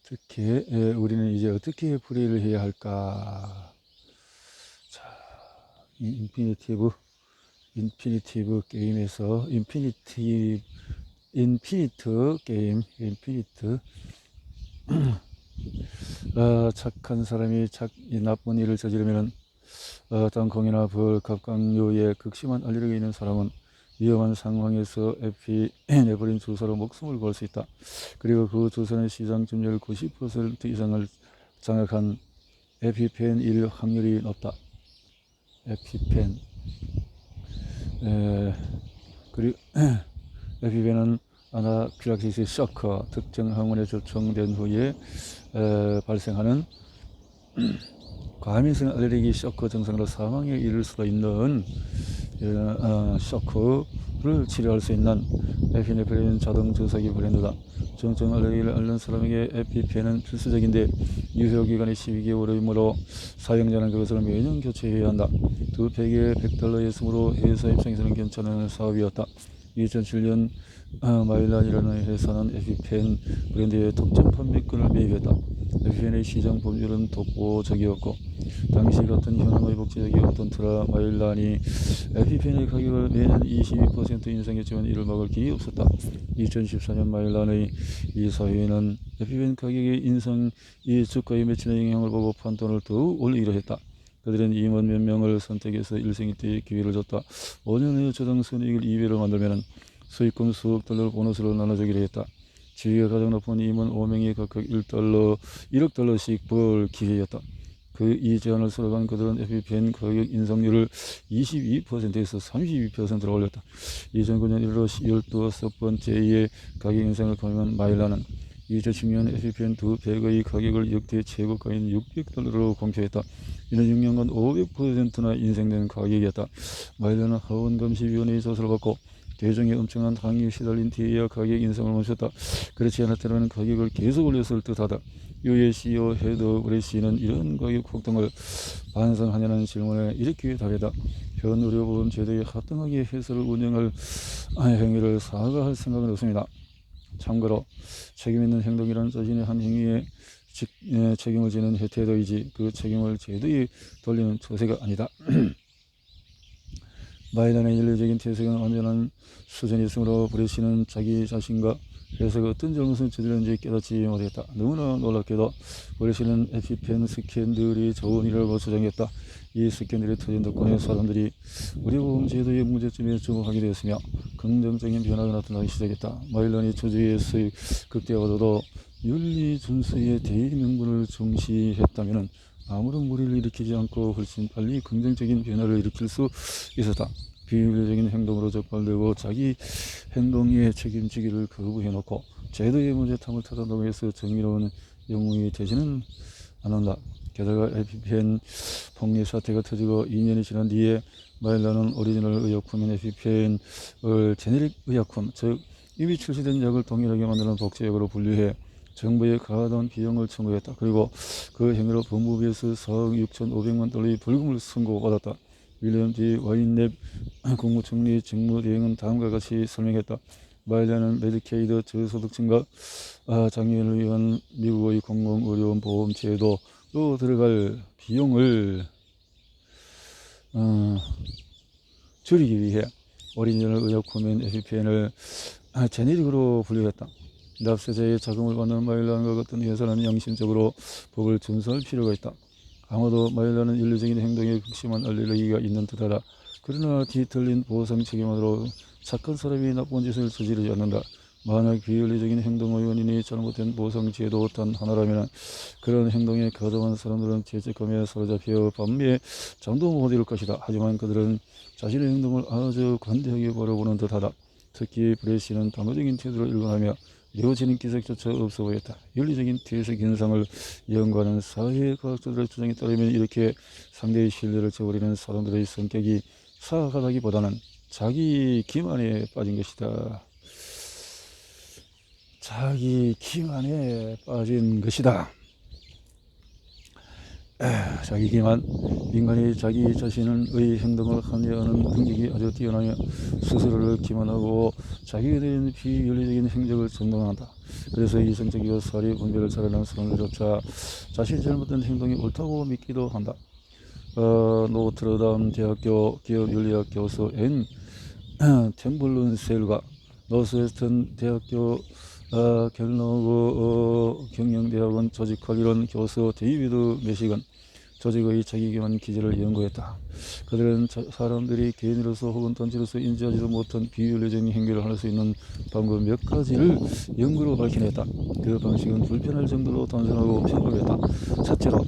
특히 우리는 이제 어떻게 플레이를 해야 할까? 자, 이 인피니티브 게임에서 인피니트 게임, 착한 사람이 나쁜 일을 저지르면 땅콩이나 벌, 갑각류의 극심한 알레르기 있는 사람은 위험한 상황에서 에피네프린 주사로 목숨을 걸 수 있다. 그리고 그 주사는 시장 점유율 90% 이상을 장악한 에피펜일 확률이 높다. 에피펜. 그리고 에피펜은 아나필락시스 쇼크, 특정 항원에 접촉된 후에 발생하는 과민성 알레르기 쇼크 증상으로 사망에 이를 수도 있는 쇼크를 치료할 수 있는 에피네프린 자동 주사기 브랜드다. 정증 알레르기를 앓는 사람에게 에피펜은 필수적인데 유효기간이 12개월이므로 사용자는 그것을 매년 교체해야 한다. 두 팩에 $100에 쓰므로 회사 입장에서는 괜찮은 사업이었다. 2007년 마일란이라는 회사는 에피펜 브랜드의 독점 판매권을 매입했다. 에피펜의 시장 범위는 독보적이었고 당시 같은 현황의 복제적이었던 마일란이 에피펜의 가격을 매년 22% 인상했지만 이를 막을 길이 없었다. 2014년 마일란의 이사회는 에피펜 가격의 인상이 주가에 미치는 영향을 보고 판돈을 더욱 올리기로 했다. 그들은 임원 몇 명을 선택해서 일생이때의 기회를 줬다. 5년 후 저당 순이익을 2배로 만들면 수익금 수억 달러 보너스를 나눠주기로 했다. 지위가 가장 높은 임원 5명이 각각 $1억 달러씩 벌 기회였다. 이 제안을 수락한 그들은 에피펜 가격 인상률을 22%에서 32%로 올렸다. 2009년 1월 15번째의 가격 인상을 강요한 마일란은 2010년 에피펜 두 팩의 가격을 역대 최고가인 $600로 공표했다. 이는 6년간 500%나 인상된 가격이었다. 마일란은 하원감시위원회의 조사를 받고 대중의 엄청난 항의에 시달린 뒤에야 가격 인상을 멈췄다. 그렇지 않았더라면 가격을 계속 올렸을 듯하다. 유의 CEO 헤더 브레시는 이런 가격 폭등을 반성하냐는 질문에 이렇게 답했다. 현 의료보험 제도의 합당하게 회사를 운영할 행위를 사과할 생각은 없습니다. 참고로 책임있는 행동이란 자신의 한 행위에 책임을 지는 태도이지 그 책임을 제도에 돌리는 처세가 아니다. 마일란의 윤리적인 태세가 완전한 수준이 있으므로 브레시는 자기 자신과 회사가 어떤 잘못을 저질렀는지 깨닫지 못했다. 너무나 놀랍게도 브레시는 에피펜 스캔들이 좋은 일이라고 주장했다. 이 스캔들이 터진 덕분에 사람들이 의료보험 제도의 문제점에 주목하게 되었으며 긍정적인 변화가 나타나기 시작했다. 마일란이 주주의 수익 극대화보다도 윤리 준수의 대명분을 중시했다면 아무런 무리를 일으키지 않고 훨씬 빨리 긍정적인 변화를 일으킬 수 있었다. 비윤리적인 행동으로 적발되고 자기 행동에 책임지기를 거부해놓고 제도의 문제점을 찾아내고 해서 정의로운 영웅이 되지는 않는다. 게다가 에피펜 폭리 사태가 터지고 2년이 지난 뒤에 마일란은 오리지널 의약품인 에피펜을 제네릭 의약품, 즉 이미 출시된 약을 동일하게 만드는 복제약으로 분류해 정부에 과다한 비용을 청구했다. 그리고 그 행위로 법무부에서 4억 6,500만 달러의 벌금을 선고받았다. 윌리엄 D. 와인랩 국무총리 직무대행은 다음과 같이 설명했다. 마일란은 메디케이드 저소득층과 장애인을 위한 미국의 공공의료보험 제도로 들어갈 비용을 줄이기 위해 오리지널 의약품인 에피펜을 제네릭으로 분류했다. 납세자의 자금을 받는 마일란과 같은 회사는 양심적으로 법을 준수할 필요가 있다. 아마도 마일란은 윤리적인 행동에 극심한 알레르기가 있는 듯하다. 그러나 뒤틀린 보상 책임으로 착한 사람이 나쁜 짓을 저지르지 않는다. 만약 비윤리적인 행동의 원인이 잘못된 보상 제도 단 하나라면 그런 행동에 가담한 사람들은 죄책감에 사로잡혀 밤에 잠도 못 이룰 것이다. 하지만 그들은 자신의 행동을 아주 관대하게 바라보는 듯하다. 특히 브레시는 방어적인 태도를 일관하며 이루어지는 기색조차 없어 보였다. 윤리적인 태색 현상을 연구하는 사회과학자들의 주장에 따르면 이렇게 상대의 신뢰를 저버리는 사람들의 성격이 사악하다기보다는 자기 기만에 빠진 것이다. 자기 기만에 빠진 것이다. 자기기만 인간이 자기 자신의 행동을 합리화하는 능력이 아주 뛰어나며 스스로를 기만하고 자기에 대한 비윤리적인 행적을 정당화한다. 그래서 이성적이고 사리 분별을 잘하는 사람들조차 자신이 잘못된 행동이 옳다고 믿기도 한다. 노트르담 대학교 기업윤리학 교수 앤 템블룬셀과 노스웨스턴 대학교 갤러그 경영대학원 조직관리론 교수 데이비드 메시건 조직의 자기기만 기제를 연구했다. 그들은 사람들이 개인으로서 혹은 단체로서 인지하지도 못한 비윤리적인 행위를 할 수 있는 방법 몇 가지를 연구로 밝혀냈다. 그 방식은 불편할 정도로 단순하고 평범했다. 첫째로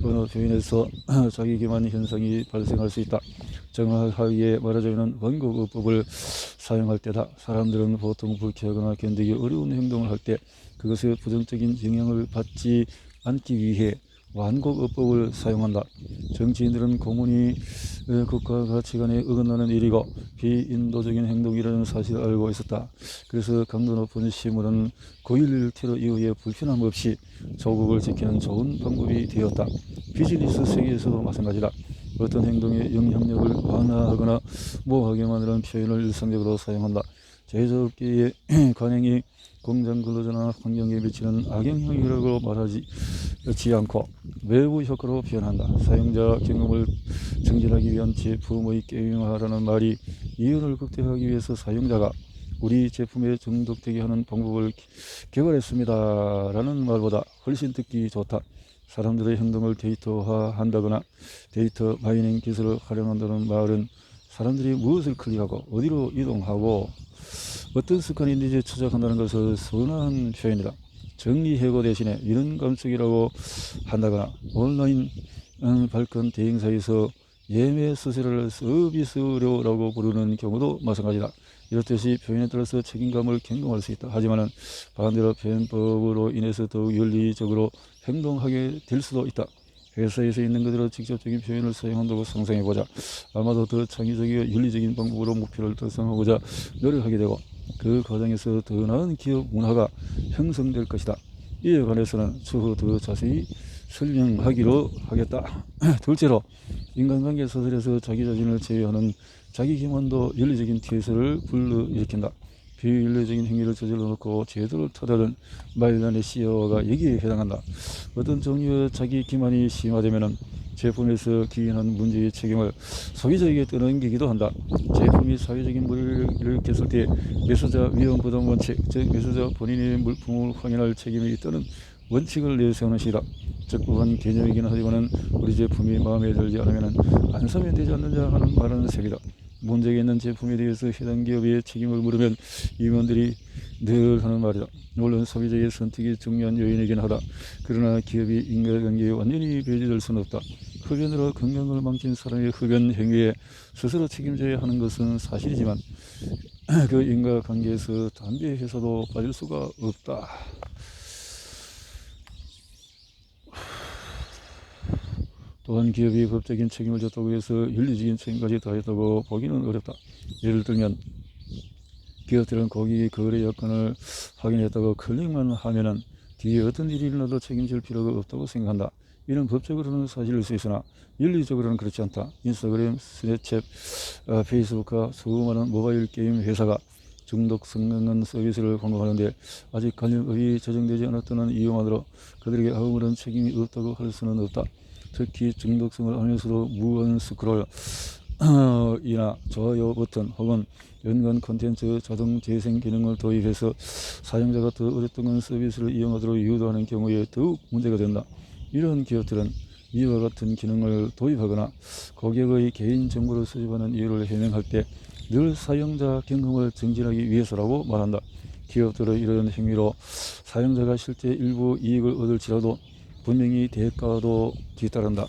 어느 표현에서 자기기만 현상이 발생할 수 있다. 정확하게 말하자면 원곡어법을 사용할 때다. 사람들은 보통 불쾌하거나 견디기 어려운 행동을 할 때 그것의 부정적인 영향을 받지 않기 위해 완곡어법을 사용한다. 정치인들은 공문이 국가 가치관에 어긋나는 일이고 비인도적인 행동이라는 사실을 알고 있었다. 그래서 강도 높은 시물은 9.11 테러 이후에 불편함 없이 조국을 지키는 좋은 방법이 되었다. 비즈니스 세계에서도 마찬가지다. 어떤 행동의 영향력을 완화하거나 모호하게 만드는 표현을 일상적으로 사용한다. 제조업계의 관행이 공장 근로자나 환경에 미치는 악영향이라고 말하지 않고 외부 효과로 표현한다. 사용자 경험을 증진하기 위한 제품의 게임화라는 말이 이윤을 극대화하기 위해서 사용자가 우리 제품에 중독되게 하는 방법을 개발했습니다 라는 말보다 훨씬 듣기 좋다. 사람들의 행동을 데이터화한다거나 데이터 마이닝 기술을 활용한다는 말은 사람들이 무엇을 클릭하고 어디로 이동하고 어떤 습관이 있는지 추적한다는 것을 선호한 표현이다. 정리해고 대신에 이런 감촉이라고 한다거나 온라인 발권 대행사에서 예매 수수료를 서비스료라고 부르는 경우도 마찬가지다. 이렇듯이 표현에 따라서 책임감을 경험할 수 있다. 하지만 반대로 표현법으로 인해서 더욱 윤리적으로 행동하게 될 수도 있다. 회사에서 있는 그대로 직접적인 표현을 사용한다고 상상해보자. 아마도 더 창의적이고 윤리적인 방법으로 목표를 달성하고자 노력하게 되고 그 과정에서 더 나은 기업 문화가 형성될 것이다. 이에 관해서는 추후 더 자세히 설명하기로 하겠다. 둘째로 인간관계 소설에서 자기 자신을 제외하는 자기기만도 윤리적인 태세를 불러일으킨다. 비윤리적인 행위를 저질러 놓고 제도를 터다는 마일란의 CEO가 여기에 해당한다. 어떤 종류의 자기 기만이 심화되면 제품에서 기인한 문제의 책임을 소비자에게 떠넘기기도 한다. 제품이 사회적인 무리를 일으켰을 때 매수자 위험 부담 원칙, 즉 매수자 본인의 물품을 확인할 책임이 있다는 원칙을 내세우는 시기다. 적법한 개념이긴 하지만 우리 제품이 마음에 들지 않으면 안 사면 되지 않느냐 하는 말은 셈이다. 문제가 있는 제품에 대해서 해당 기업의 책임을 물으면 임원들이 늘 하는 말이다. 물론 소비자의 선택이 중요한 요인이긴 하다. 그러나 기업이 인간관계에 완전히 배제될 수는 없다. 흡연으로 건강을 망친 사람의 흡연 행위에 스스로 책임져야 하는 것은 사실이지만 그 인간관계에서 담배 회사도 빠질 수가 없다. 또한 기업이 법적인 책임을 졌다고 해서 윤리적인 책임까지 다했다고 보기는 어렵다. 예를 들면 기업들은 고객의 거래 여건을 확인했다고 클릭만 하면은 뒤에 어떤 일이 일어나도 책임질 필요가 없다고 생각한다. 이는 법적으로는 사실일 수 있으나 윤리적으로는 그렇지 않다. 인스타그램, 스냅챗, 페이스북과 수많은 모바일 게임 회사가 중독성 있는 서비스를 공급하는데 아직 관련법이 제정되지 않았다는 이유만으로 그들에게 아무런 책임이 없다고 할 수는 없다. 특히 중독성을 알면서도 무한 스크롤 이나 좋아요 버튼 혹은 연관 콘텐츠 자동 재생 기능을 도입해서 사용자가 더 오랫동안 서비스를 이용하도록 유도하는 경우에 더욱 문제가 된다. 이런 기업들은 이와 같은 기능을 도입하거나 고객의 개인정보를 수집하는 이유를 해명할 때 늘 사용자 경험을 증진하기 위해서라고 말한다. 기업들의 이런 행위로 사용자가 실제 일부 이익을 얻을지라도 분명히 대가도 뒤따른다.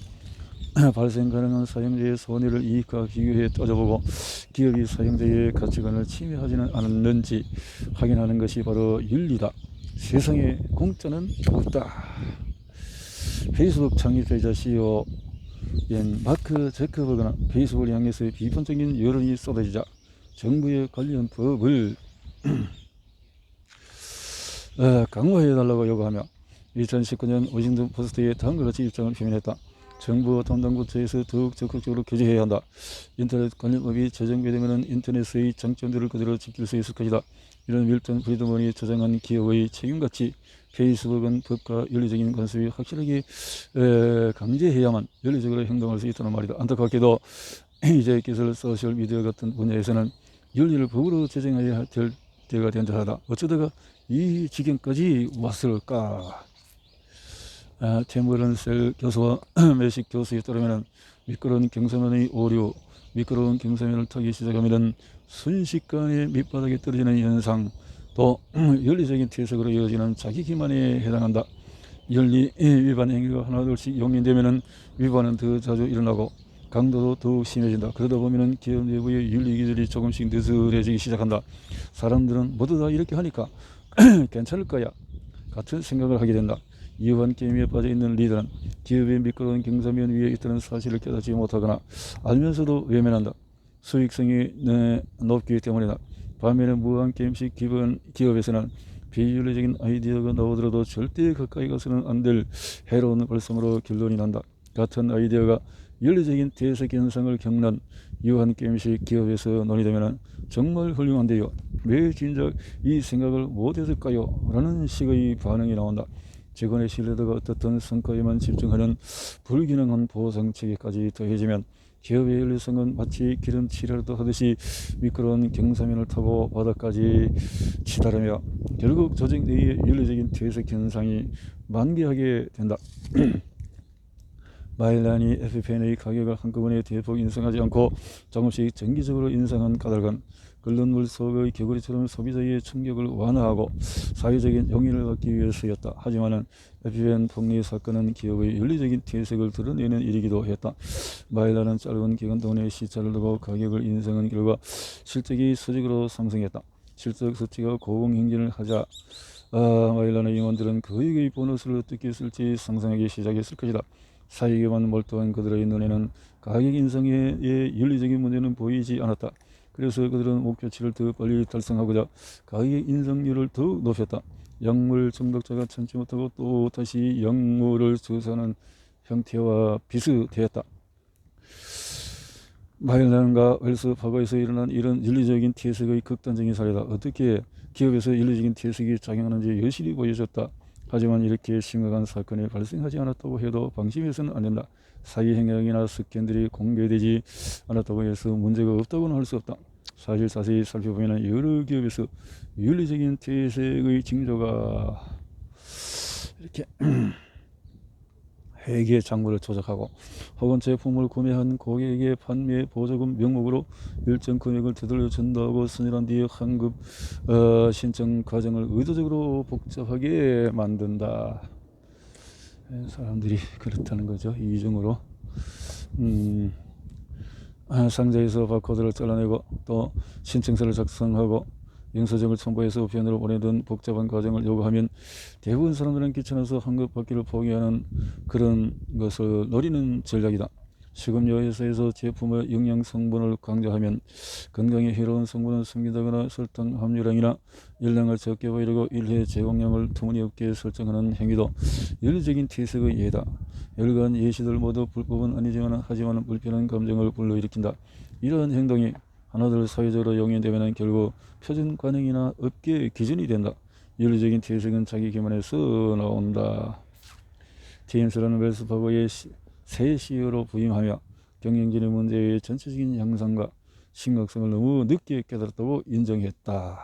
발생 가능한 사용자의 손해를 이익과 비교해 따져보고 기업이 사용자의 가치관을 침해하지는 않았는지 확인하는 것이 바로 윤리다. 세상에 공짜는 없다. 페이스북 창립자 CEO 마크 제커버그는 페이스북을 향해서 비판적인 여론이 쏟아지자 정부의 관련 법을 강화해달라고 요구하며 2019년 워싱턴 포스트에 다음과 같이 입장을 표명했다. 정부와 담당 부처에서 더욱 적극적으로 규제해야 한다. 인터넷 관련법이 제정되면 인터넷의 장점들을 그대로 지킬 수 있을 것이다. 이런 밀턴 프리드먼이 주장한 기업의 책임같이 페이스북은 법과 윤리적인 관습이 확실하게 강제해야만 윤리적으로 행동할 수 있다는 말이다. 안타깝게도 이제 기술 소셜미디어 같은 분야에서는 윤리를 법으로 제정해야 될 때가 된 듯하다. 어쩌다가 이 지경까지 왔을까? 테머런셀 교수와 매식 교수에 따르면 미끄러운 경사면의 오류, 미끄러운 경사면을 타기 시작하면 순식간에 밑바닥에 떨어지는 현상, 또 윤리적인 퇴색으로 이어지는 자기 기만에 해당한다. 윤리 위반 행위가 하나둘씩 용인되면 위반은 더 자주 일어나고 강도도 더욱 심해진다. 그러다 보면 기업 내부의 윤리 기준이 조금씩 느슨해지기 시작한다. 사람들은 모두 다 이렇게 하니까 괜찮을 거야 같은 생각을 하게 된다. 이러한 게임에 빠져있는 리더는 기업의 미끄러운 경사면 위에 있다는 사실을 깨닫지 못하거나 알면서도 외면한다. 수익성이 높기 때문이다. 반면에 무한게임식 기업에서는 비윤리적인 아이디어가 나오더라도 절대 가까이 가서는 안 될 해로운 발상으로 결론이 난다. 같은 아이디어가 윤리적인 대색 현상을 겪는 유한게임식 기업에서 논의되면 정말 훌륭한데요. 왜 진작 이 생각을 못했을까요? 라는 식의 반응이 나온다. 직원의 신뢰도가 어떻든 성과에만 집중하는 불균형한 보상체계까지 더해지면 기업의 윤리성은 마치 기름칠이라도 하듯이 미끄러운 경사면을 타고 바닥까지 치달으며 결국 조직 내의 윤리적인 퇴색 현상이 만개하게 된다. 마일란이 에피펜의 가격을 한꺼번에 대폭 인상하지 않고 조금씩 정기적으로 인상한 까닭은 끓는 물 속의 개구리처럼 소비자의 충격을 완화하고 사회적인 용인을 받기 위해서였다. 하지만 에피펜 폭리 사건은 기업의 윤리적인 퇴색을 드러내는 일이기도 했다. 마일란은 짧은 기간 동안의 시차를 두고 가격을 인상한 결과 실적이 수직으로 상승했다. 실적 수치가 고공행진을 하자 마일란의 임원들은 거액의 보너스를 어떻게 쓸지 상상하기 시작했을 것이다. 사익에만 몰두한 그들의 눈에는 가격 인상의 윤리적인 문제는 보이지 않았다. 그래서 그들은 목표치를 더 빨리 달성하고자 가격 인상률을 더욱 높였다. 약물 중독자가 참지 못하고 또 다시 약물을 주사하는 형태와 비슷했다. 마일란과 웰스 파고에서 일어난 이런 윤리적인 퇴색의 극단적인 사례다. 어떻게 기업에서 윤리적인 퇴색이 작용하는지 여실히 보여줬다. 하지만 이렇게 심각한 사건이 발생하지 않았다고 해도 방심해서는 안 된다. 사기 행각이나 스캔들이 공개되지 않았다고 해서 문제가 없다고는 할 수 없다. 사실 자세히 살펴보면 여러 기업에서 윤리적인 퇴색의 징조가 이렇게 회계 장부를 조작하고 혹은 제품을 구매한 고객에게 판매 보조금 명목으로 일정 금액을 되돌려 준다고 선언한 뒤에 환급 신청 과정을 의도적으로 복잡하게 만든다. 사람들이 그렇다는 거죠. 이중으로 상자에서 바코드를 잘라내고 또 신청서를 작성하고 영수증을 첨부해서 우편으로 보내던 복잡한 과정을 요구하면 대부분 사람들은 귀찮아서 환급받기를 포기하는 그런 것을 노리는 전략이다. 식음료 회사에서 제품의 영양 성분을 강조하면 건강에 해로운 성분을 숨기다거나 설탕 함유량이나 열량을 적게 보이려고 일회 제공량을 터무니없게 설정하는 행위도 윤리적인 퇴색의 예다. 열간 예시들 모두 불법은 아니지만 하지만 불편한 감정을 불러일으킨다. 이러한 행동이 하나둘 사회적으로 용인되면 결국 표준 관행이나 업계 기준이 된다. 윤리적인 퇴색은 자기 기만에서 나온다. TMS라는 웰스파고의 새 CEO로 부임하며 경영진의 문제의 전체적인 양상과 심각성을 너무 늦게 깨달았다고 인정했다.